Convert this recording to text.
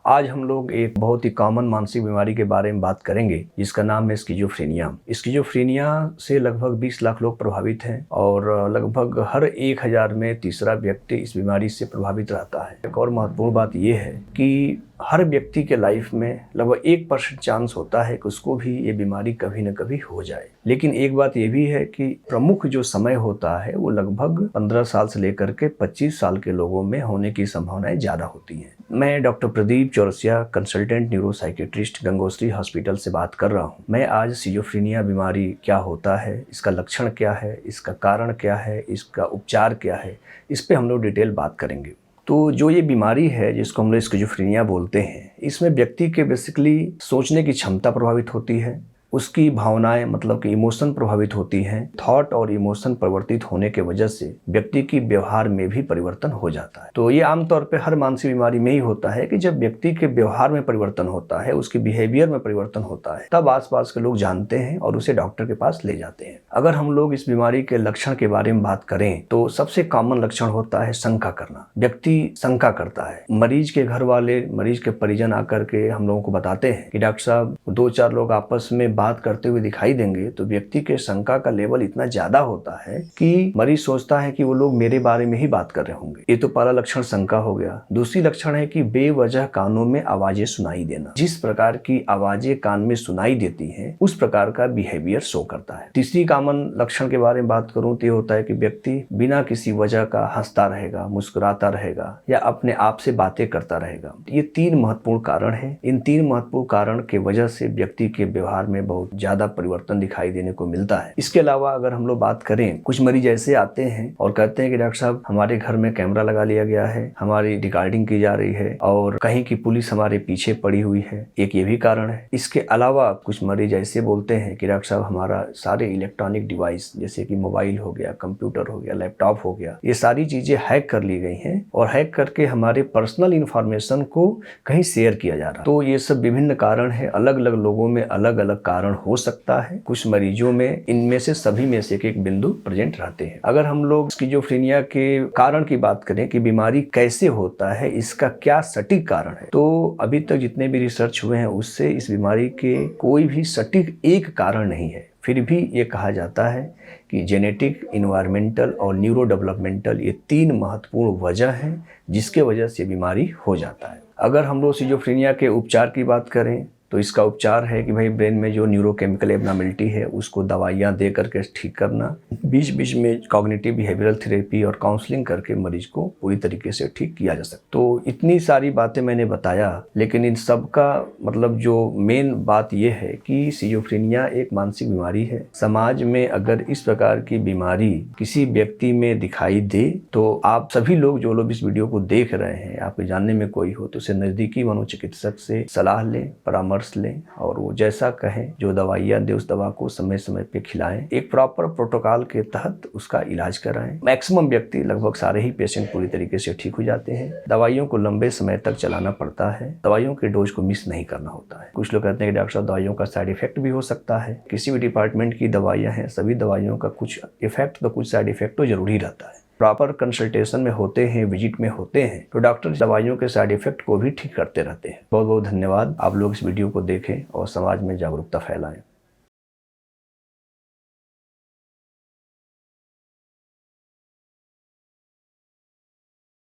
आज हम लोग एक बहुत ही कॉमन मानसिक बीमारी के बारे में बात करेंगे जिसका नाम है स्किज़ोफ्रेनिया। स्किज़ोफ्रेनिया से लगभग 20 लाख लोग प्रभावित हैं और लगभग हर 1000 में तीसरा व्यक्ति इस बीमारी से प्रभावित रहता है। एक और महत्वपूर्ण बात यह है कि हर व्यक्ति के लाइफ में लगभग 1% चांस होता है कि उसको भी ये बीमारी कभी न कभी हो जाए। लेकिन एक बात ये भी है कि प्रमुख जो समय होता है वो लगभग 15 साल से लेकर के 25 साल के लोगों में होने की संभावनाएं ज़्यादा होती हैं। मैं doctor Pradeep Chaurasia, consultant neuropsychiatrist, Gangotri hospital से बात कर रहा हूँ। मैं आज स्किज़ोफ्रेनिया बीमारी क्या होता है, इसका लक्षण क्या है, इसका कारण क्या है, इसका उपचार क्या है, इस पे हम लोग डिटेल बात करेंगे। तो जो ये बीमारी है जिसको हम लोग स्किज़ोफ्रेनिया बोलते हैं, इसमें व्यक्ति के बेसिकली सोचने की क्षमता प्रभावित होती है, उसकी भावनाएं मतलब कि इमोशन प्रभावित होती हैं। थॉट और इमोशन परिवर्तित होने के वजह से व्यक्ति की व्यवहार में भी परिवर्तन हो जाता है। तो ये आमतौर पे हर मानसिक बीमारी में ही होता है कि जब व्यक्ति के व्यवहार में परिवर्तन होता है, उसके बिहेवियर में परिवर्तन होता है, तब आसपास के लोग जानते हैं और उसे डॉक्टर के पास ले जाते हैं। अगर हम लोग इस बीमारी के लक्षण के बारे में बात करें तो सबसे कॉमन लक्षण होता है शंका करना। व्यक्ति शंका करता है। मरीज के घर वाले, मरीज के परिजन आकर के हम लोगों को बताते हैं कि डॉक्टर साहब 2-4 लोग आपस में बात करते हुए दिखाई देंगे तो व्यक्ति के शंका का लेवल इतना ज्यादा होता है कि मरीज सोचता है कि वो लोग मेरे बारे में ही बात कर रहे होंगे। ये तो पहला लक्षण शंका हो गया। दूसरी लक्षण है कि बेवजह कानों में आवाजें सुनाई देना। जिस प्रकार की आवाजें कान में सुनाई देती हैं उस प्रकार का बिहेवियर शो करता है। तीसरी कॉमन लक्षण के बारे में बात करूं तो ये होता है कि व्यक्ति बिना किसी वजह का हंसता रहेगा, मुस्कुराता रहेगा या अपने आप से बातें करता रहेगा। ये 3 महत्वपूर्ण कारण है। इन 3 महत्वपूर्ण कारण के वजह से व्यक्ति के व्यवहार में बहुत ज्यादा परिवर्तन दिखाई देने को मिलता है। इसके अलावा अगर हम लोग बात करें, कुछ मरीज ऐसे आते हैं और कहते हैं कि डॉक्टर साहब हमारे घर में कैमरा लगा लिया गया है, हमारी रिकॉर्डिंग की जा रही है और कहीं की पुलिस हमारे पीछे पड़ी हुई है। एक ये भी कारण है। इसके अलावा कुछ मरीज ऐसे बोलते हैं कि डॉक्टर साहब हमारा सारे इलेक्ट्रॉनिक डिवाइस जैसे कि मोबाइल हो गया, कंप्यूटर हो गया, लैपटॉप हो गया, ये सारी चीजें हैक कर ली गई हैं और हैक करके हमारे पर्सनल इंफॉर्मेशन को कहीं शेयर किया जा रहा है। तो ये सब विभिन्न कारण है। अलग अलग लोगों में अलग अलग कारण हो सकता है। कुछ मरीजों में इनमें से सभी में से एक बिंदु प्रेजेंट रहते हैं। अगर हम लोग स्किज़ोफ्रेनिया के कारण की बात करें कि बीमारी कैसे होता है, इसका क्या सटीक कारण है, तो अभी तक जितने भी रिसर्च हुए हैं उससे इस बीमारी के कोई भी सटीक एक कारण नहीं है। फिर भी ये कहा जाता है कि जेनेटिक, इन्वायरमेंटल और न्यूरो डेवलपमेंटल ये 3 महत्वपूर्ण वजह हैं जिसके वजह से बीमारी हो जाता है। अगर हम लोग स्किज़ोफ्रेनिया के उपचार की बात करें तो इसका उपचार है कि भाई ब्रेन में जो न्यूरोकेमिकल एबनॉर्मलिटी है उसको दवाइयाँ दे करके ठीक करना, बीच बीच में कॉग्निटिव बिहेवियरल थेरेपी और काउंसलिंग करके मरीज को पूरी तरीके से ठीक किया जा सकता। तो इतनी सारी बातें मैंने बताया, लेकिन इन सब का मतलब जो मेन बात यह है कि स्किज़ोफ्रेनिया एक मानसिक बीमारी है। समाज में अगर इस प्रकार की बीमारी किसी व्यक्ति में दिखाई दे तो आप सभी लोग जो लोग इस वीडियो को देख रहे हैं, आपके जानने में कोई हो तो उसे नज़दीकी मनोचिकित्सक से सलाह लें, परामर्श लें और वो जैसा कहें, जो दवाइयाँ दे उस दवा को समय समय पे खिलाएं। एक प्रॉपर प्रोटोकॉल के तहत उसका इलाज कराएं। मैक्सिमम व्यक्ति, लगभग सारे ही पेशेंट पूरी तरीके से ठीक हो जाते हैं। दवाइयों को लंबे समय तक चलाना पड़ता है। दवाइयों के डोज को मिस नहीं करना होता है। कुछ लोग कहते हैं कि डॉक्टर साहब दवाइयों का साइड इफेक्ट भी हो सकता है। किसी भी डिपार्टमेंट की दवाइयाँ हैं, सभी दवाइयों का कुछ इफेक्ट तो कुछ साइड इफेक्ट तो जरूर ही रहता है। प्रॉपर कंसल्टेशन में होते हैं, विजिट में होते हैं तो डॉक्टर दवाइयों के साइड इफेक्ट को भी ठीक करते रहते हैं। बहुत बहुत धन्यवाद। आप लोग इस वीडियो को देखें और समाज में जागरूकता फैलाएं।